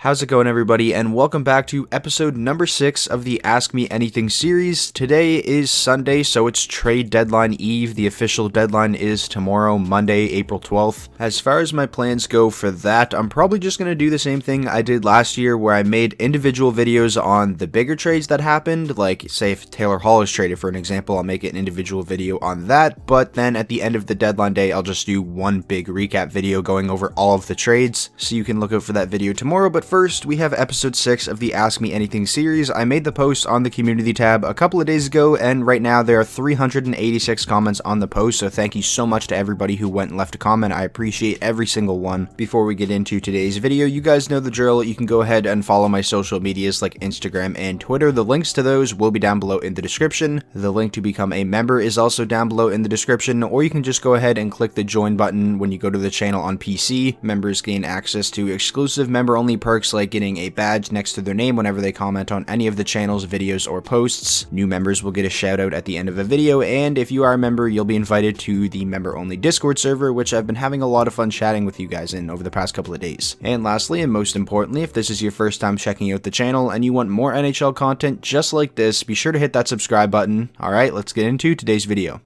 How's it going, everybody, and welcome back to episode number 6 of the Ask Me Anything series. Today is Sunday, so it's trade deadline eve. The official deadline is tomorrow, Monday, April 12th. As far as my plans go for that, I'm probably just going to do the same thing I did last year, where I made individual videos on the bigger trades that happened. Like, say if Taylor Hall is traded, for an example, I'll make an individual video on that, but then at the end of the deadline day, I'll just do one big recap video going over all of the trades, so you can look out for that video tomorrow. But first, we have episode 6 of the Ask Me Anything series. I made the post on the community tab a couple of days ago, and right now there are 386 comments on the post, so thank you so much to everybody who went and left a comment. I appreciate every single one. Before we get into today's video, you guys know the drill. You can go ahead and follow my social medias like Instagram and Twitter. The links to those will be down below in the description. The link to become a member is also down below in the description, or you can just go ahead and click the join button when you go to the channel on PC. Members gain access to exclusive member-only perks like getting a badge next to their name whenever they comment on any of the channel's videos or posts. New members will get a shout out at the end of a video, and if you are a member, you'll be invited to the member-only Discord server, which I've been having a lot of fun chatting with you guys in over the past couple of days. And lastly, and most importantly, if this is your first time checking out the channel and you want more NHL content just like this, be sure to hit that subscribe button. Alright, let's get into today's video.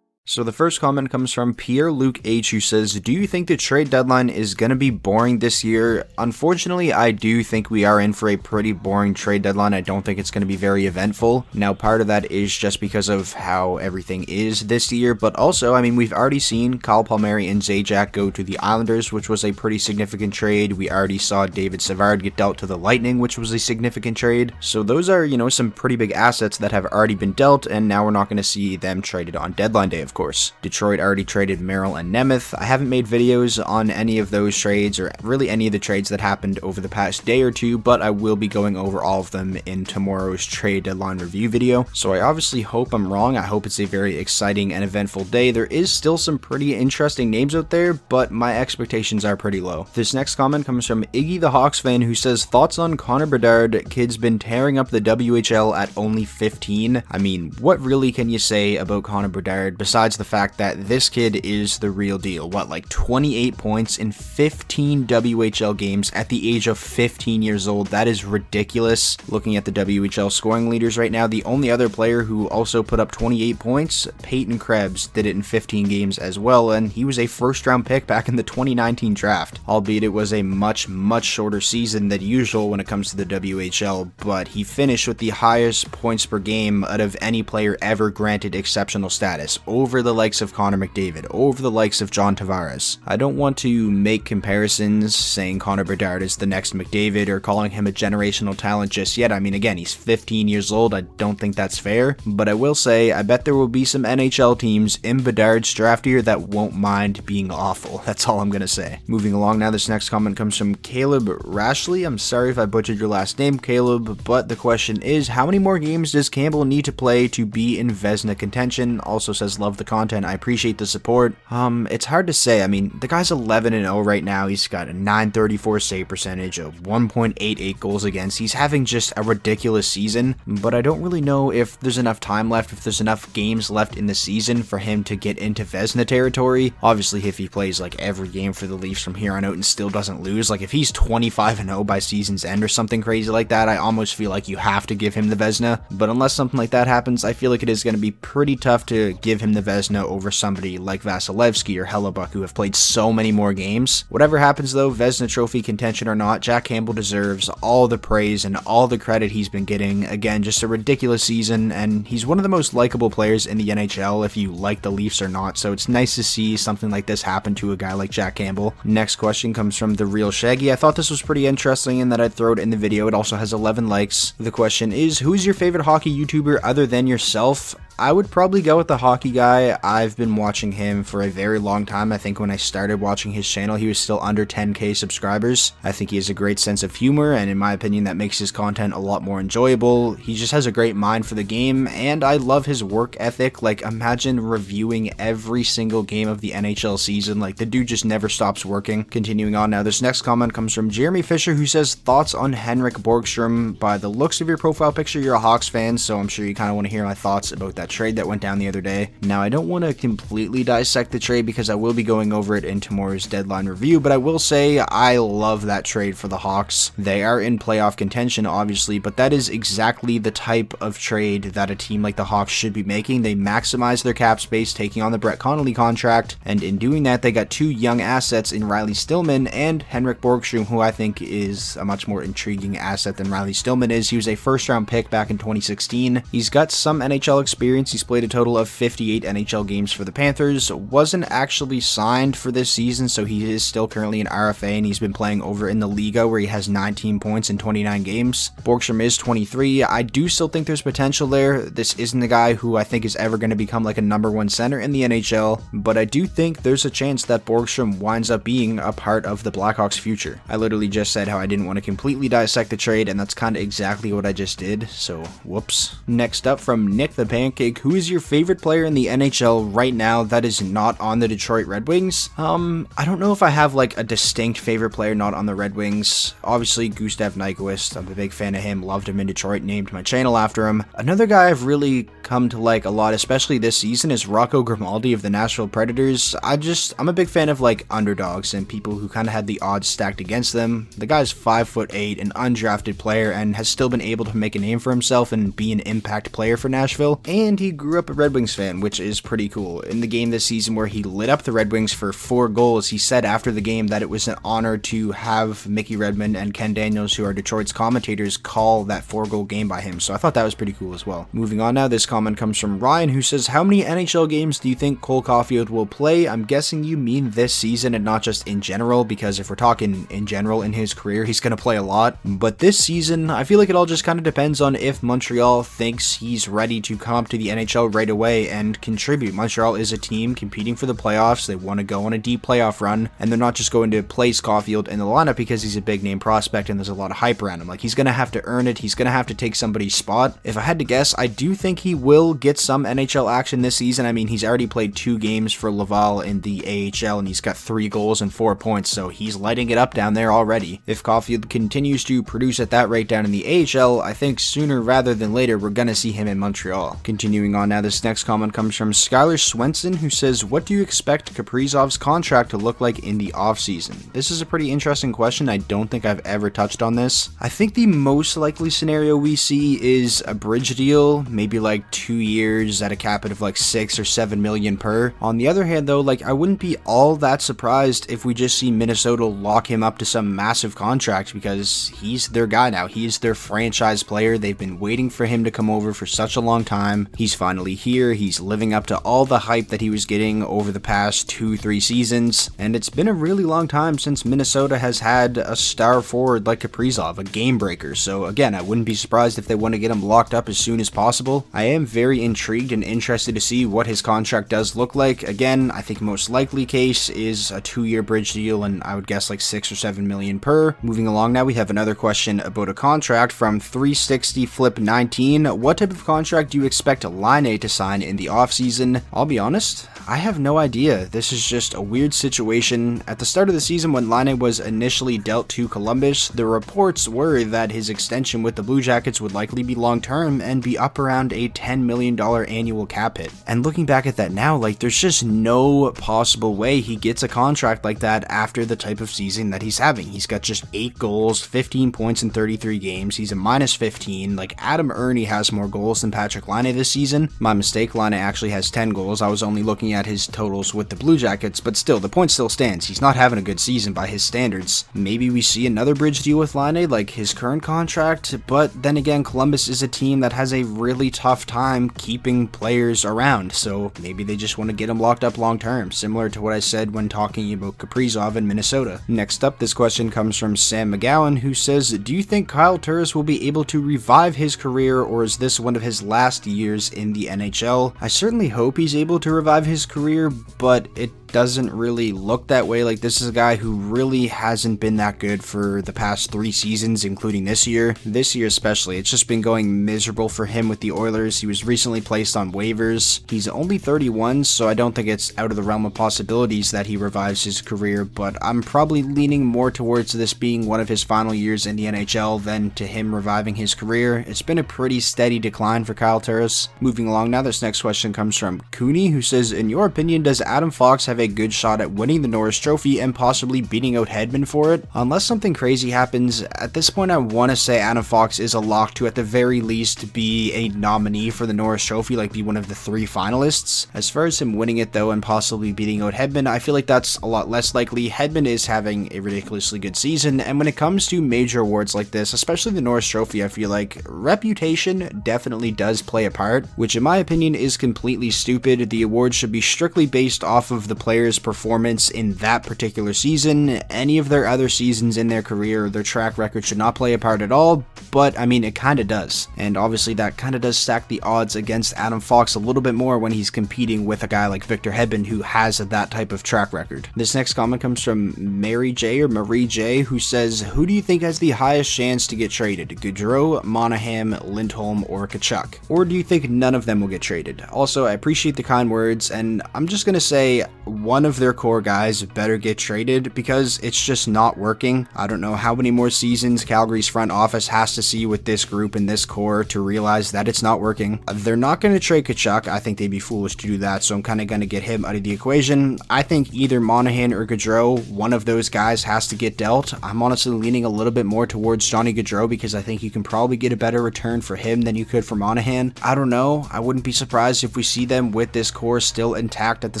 So the first comment comes from Pierre-Luc H, who says, do you think the trade deadline is going to be boring this year? Unfortunately, I do think we are in for a pretty boring trade deadline. I don't think it's going to be very eventful. Now, part of that is just because of how everything is this year, but also, I mean, we've already seen Kyle Palmieri and Zajac go to the Islanders, which was a pretty significant trade. We already saw David Savard get dealt to the Lightning, which was a significant trade. So those are, you know, some pretty big assets that have already been dealt, and now we're not going to see them traded on deadline day, of course. Detroit already traded Merrill and Nemeth. I haven't made videos on any of those trades, or really any of the trades that happened over the past day or two, but I will be going over all of them in tomorrow's trade deadline review video. So I obviously hope I'm wrong. I hope it's a very exciting and eventful day. There is still some pretty interesting names out there, but my expectations are pretty low. This next comment comes from Iggy the Hawks fan, who says, thoughts on Connor Bedard? Kid's been tearing up the WHL at only 15. I mean, what really can you say about Connor Bedard besides the fact that this kid is the real deal? What, like 28 points in 15 WHL games at the age of 15 years old? That is ridiculous. Looking at the WHL scoring leaders right now, the only other player who also put up 28 points, Peyton Krebs, did it in 15 games as well, and he was a first-round pick back in the 2019 draft, albeit it was a much shorter season than usual when it comes to the WHL, but he finished with the highest points per game out of any player ever granted exceptional status, over the likes of Connor McDavid, over the likes of John Tavares. I don't want to make comparisons saying Connor Bedard is the next McDavid or calling him a generational talent just yet. I mean, again, he's 15 years old. I don't think that's fair, but I will say I bet there will be some NHL teams in Bedard's draft year that won't mind being awful. That's all I'm gonna say. Moving along now, this next comment comes from Caleb Rashley. I'm sorry if I butchered your last name, Caleb, but the question is, how many more games does Campbell need to play to be in Vezina contention? Also says, love the content. I appreciate the support. It's hard to say. I mean, the guy's 11-0 right now. He's got a .934 save percentage, of 1.88 goals against. He's having just a ridiculous season, but I don't really know if there's enough time left, if there's enough games left in the season for him to get into Vezina territory. Obviously, if he plays like every game for the Leafs from here on out and still doesn't lose, like if he's 25-0 by season's end or something crazy like that, I almost feel like you have to give him the Vezina. But unless something like that happens, I feel like it is going to be pretty tough to give him the Vezina over somebody like Vasilevsky or Hellebuck, who have played so many more games. Whatever happens though, Vezina Trophy contention or not, Jack Campbell deserves all the praise and all the credit he's been getting. Again, just a ridiculous season, and he's one of the most likable players in the NHL, if you like the Leafs or not, so it's nice to see something like this happen to a guy like Jack Campbell. Next question comes from The Real Shaggy. I thought this was pretty interesting and that I'd throw it in the video. It also has 11 likes. The question is, who's your favorite hockey YouTuber other than yourself? I would probably go with the hockey guy. I've been watching him for a very long time. I think when I started watching his channel, he was still under 10k subscribers. I think he has a great sense of humor, and in my opinion, that makes his content a lot more enjoyable. He just has a great mind for the game, and I love his work ethic. Like, imagine reviewing every single game of the NHL season. Like, the dude just never stops working. Continuing on now, this next comment comes from Jeremy Fisher, who says, thoughts on Henrik Borgstrom? By the looks of your profile picture, you're a Hawks fan, so I'm sure you kind of want to hear my thoughts about that that trade that went down the other day. Now, I don't want to completely dissect the trade because I will be going over it in tomorrow's deadline review, but I will say I love that trade for the Hawks. They are in playoff contention, obviously, but that is exactly the type of trade that a team like the Hawks should be making. They maximize their cap space, taking on the Brett Connolly contract, and in doing that, they got two young assets in Riley Stillman and Henrik Borgstrom, who I think is a much more intriguing asset than Riley Stillman is. He was a first-round pick back in 2016. He's got some NHL experience. He's played a total of 58 NHL games for the Panthers. Wasn't actually signed for this season, so he is still currently an RFA, and he's been playing over in the Liga, where he has 19 points in 29 games. Borgstrom is 23. I do still think there's potential there. This isn't the guy who I think is ever going to become like a number one center in the NHL, but I do think there's a chance that Borgstrom winds up being a part of the Blackhawks' future. I literally just said how I didn't want to completely dissect the trade, and that's kind of exactly what I just did, so whoops. Next up from Nick the Pancake, who is your favorite player in the NHL right now that is not on the Detroit Red Wings? I don't know if I have like a distinct favorite player not on the Red Wings. Obviously, Gustav Nyquist. I'm a big fan of him, loved him in Detroit, named my channel after him. Another guy I've really come to like a lot, especially this season, is Rocco Grimaldi of the Nashville Predators. I'm a big fan of like underdogs and people who kind of had the odds stacked against them. The guy's 5'8", an undrafted player, and has still been able to make a name for himself and be an impact player for Nashville. And he grew up a Red Wings fan, which is pretty cool. In the game this season where he lit up the Red Wings for 4 goals, he said after the game that it was an honor to have Mickey Redmond and Ken Daniels, who are Detroit's commentators, call that 4-goal game by him. So I thought that was pretty cool as well. Moving on now, this comment comes from Ryan, who says, how many NHL games do you think Cole Caulfield will play? I'm guessing you mean this season and not just in general, because if we're talking in general in his career, he's going to play a lot. But this season, I feel like it all just kind of depends on if Montreal thinks he's ready to come up to the NHL right away and contribute. Montreal is a team competing for the playoffs. They want to go on a deep playoff run, and they're not just going to place Caulfield in the lineup because he's a big name prospect and there's a lot of hype around him. Like, he's going to have to earn it. He's going to have to take somebody's spot. If I had to guess, I do think he will get some NHL action this season. I mean, he's already played 2 games for Laval in the AHL, and he's got 3 goals and 4 points, so he's lighting it up down there already. If Caulfield continues to produce at that rate down in the AHL, I think sooner rather than later, we're going to see him in Montreal. Continuing on now, this next comment comes from Skylar Swenson, who says, what do you expect Kaprizov's contract to look like in the offseason? This is a pretty interesting question. I don't think I've ever touched on this. I think the most likely scenario we see is a bridge deal, maybe like 2 years at a cap of like 6 or 7 million per. On the other hand though, like, I wouldn't be all that surprised if we just see Minnesota lock him up to some massive contract, because he's their guy now. He's their franchise player. They've been waiting for him to come over for such a long time. He's finally here. He's living up to all the hype that he was getting over the past 2-3 seasons, and it's been a really long time since Minnesota has had a star forward like Kaprizov, a game breaker. So again, I wouldn't be surprised if they want to get him locked up as soon as possible. I am very intrigued and interested to see what his contract does look like. Again, I think most likely case is a 2-year bridge deal, and I would guess like 6 or 7 million per. Moving along now, we have another question about a contract from 360 Flip 19. What type of contract do you expect Laine to sign in the offseason? I'll be honest, I have no idea. This is just a weird situation. At the start of the season, when Laine was initially dealt to Columbus, the reports were that his extension with the Blue Jackets would likely be long-term and be up around a $10 million annual cap hit. And looking back at that now, like, there's just no possible way he gets a contract like that after the type of season that he's having. He's got just 8 goals, 15 points in 33 games. He's a minus 15. Like, Adam Ernie has more goals than Patrick Laine this season. My mistake, Laine actually has 10 goals. I was only looking at his totals with the Blue Jackets, but still, the point still stands. He's not having a good season by his standards. Maybe we see another bridge deal with Laine, like his current contract, but then again, Columbus is a team that has a really tough time keeping players around, so maybe they just want to get him locked up long term, similar to what I said when talking about Kaprizov in Minnesota. Next up, this question comes from Sam McGowan, who says, do you think Kyle Turris will be able to revive his career, or is this one of his last years in the NHL? I certainly hope he's able to revive his career, but it doesn't really look that way. Like, this is a guy who really hasn't been that good for the past 3 seasons, including this year. This year especially, it's just been going miserable for him with the Oilers. He was recently placed on waivers. He's only 31, so I don't think it's out of the realm of possibilities that he revives his career, but I'm probably leaning more towards this being one of his final years in the NHL than to him reviving his career. It's been a pretty steady decline for Kyle Turris. Moving along now, this next question comes from Cooney, who says, in your opinion, does Adam Fox have a good shot at winning the Norris Trophy and possibly beating out Hedman for it? Unless something crazy happens, at this point I want to say Adam Fox is a lock to at the very least be a nominee for the Norris Trophy, like be one of the 3 finalists. As far as him winning it though and possibly beating out Hedman, I feel like that's a lot less likely. Hedman is having a ridiculously good season, and when it comes to major awards like this, especially the Norris Trophy, I feel like reputation definitely does play a part, which in my opinion is completely stupid. The award should be strictly based off of the player's performance in that particular season. Any of their other seasons in their career, their track record should not play a part at all, but I mean, it kind of does. And obviously that kind of does stack the odds against Adam Fox a little bit more when he's competing with a guy like Victor Hedman who has that type of track record. This next comment comes from Marie J, who says, who do you think has the highest chance to get traded? Gaudreau, Monahan, Lindholm, or Tkachuk? Or do you think none of them will get traded? Also, I appreciate the kind words, and I'm just gonna say one of their core guys better get traded because it's just not working. I don't know how many more seasons Calgary's front office has to see with this group and this core to realize that it's not working. They're not going to trade Tkachuk. I think they'd be foolish to do that, so I'm kind of going to get him out of the equation. I think either Monahan or Gaudreau, one of those guys has to get dealt. I'm honestly leaning a little bit more towards Johnny Gaudreau because I think you can probably get a better return for him than you could for Monahan. I don't know. I wouldn't be surprised if we see them with this core still intact at the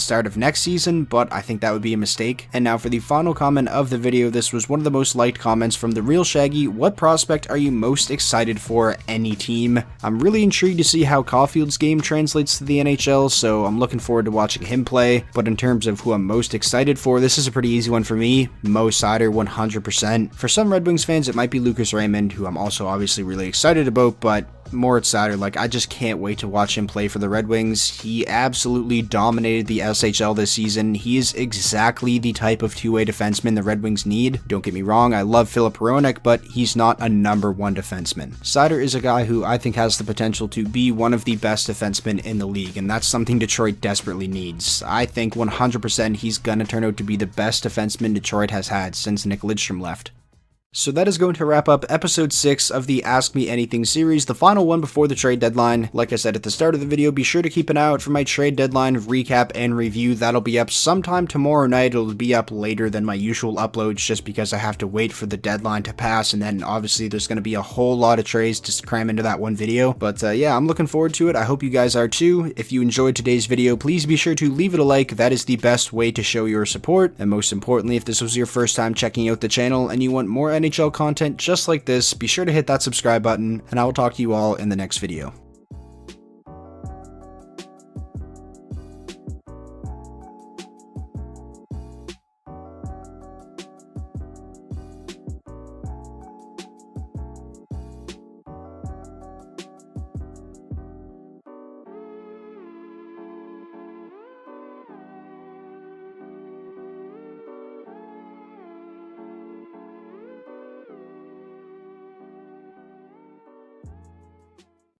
start of next season, but I think that would be a mistake. And now for the final comment of the video, this was one of the most liked comments from The Real Shaggy. What prospect are you most excited for any team? I'm really intrigued to see how Caulfield's game translates to the NHL, so I'm looking forward to watching him play. But in terms of who I'm most excited for, this is a pretty easy one for me. Mo Seider, 100%. For some Red Wings fans, it might be Lucas Raymond, who I'm also obviously really excited about, but Moritz Seider, like, I just can't wait to watch him play for the Red Wings. He absolutely dominated the SHL this season. He is exactly the type of two-way defenseman the Red Wings need. Don't get me wrong, I love Filip Hronek, but he's not a #1 defenseman. Seider is a guy who I think has the potential to be one of the best defensemen in the league, and that's something Detroit desperately needs. I think 100% he's gonna turn out to be the best defenseman Detroit has had since Nick Lidstrom left. So that is going to wrap up episode 6 of the Ask Me Anything series, the final one before the trade deadline. Like I said at the start of the video, be sure to keep an eye out for my trade deadline recap and review. That'll be up sometime tomorrow night. It'll be up later than my usual uploads just because I have to wait for the deadline to pass, and then obviously there's going to be a whole lot of trades to cram into that one video. But yeah, I'm looking forward to it. I hope you guys are too. If you enjoyed today's video, please be sure to leave it a like. That is the best way to show your support. And most importantly, if this was your first time checking out the channel and you want more NHL content just like this, be sure to hit that subscribe button, and I will talk to you all in the next video.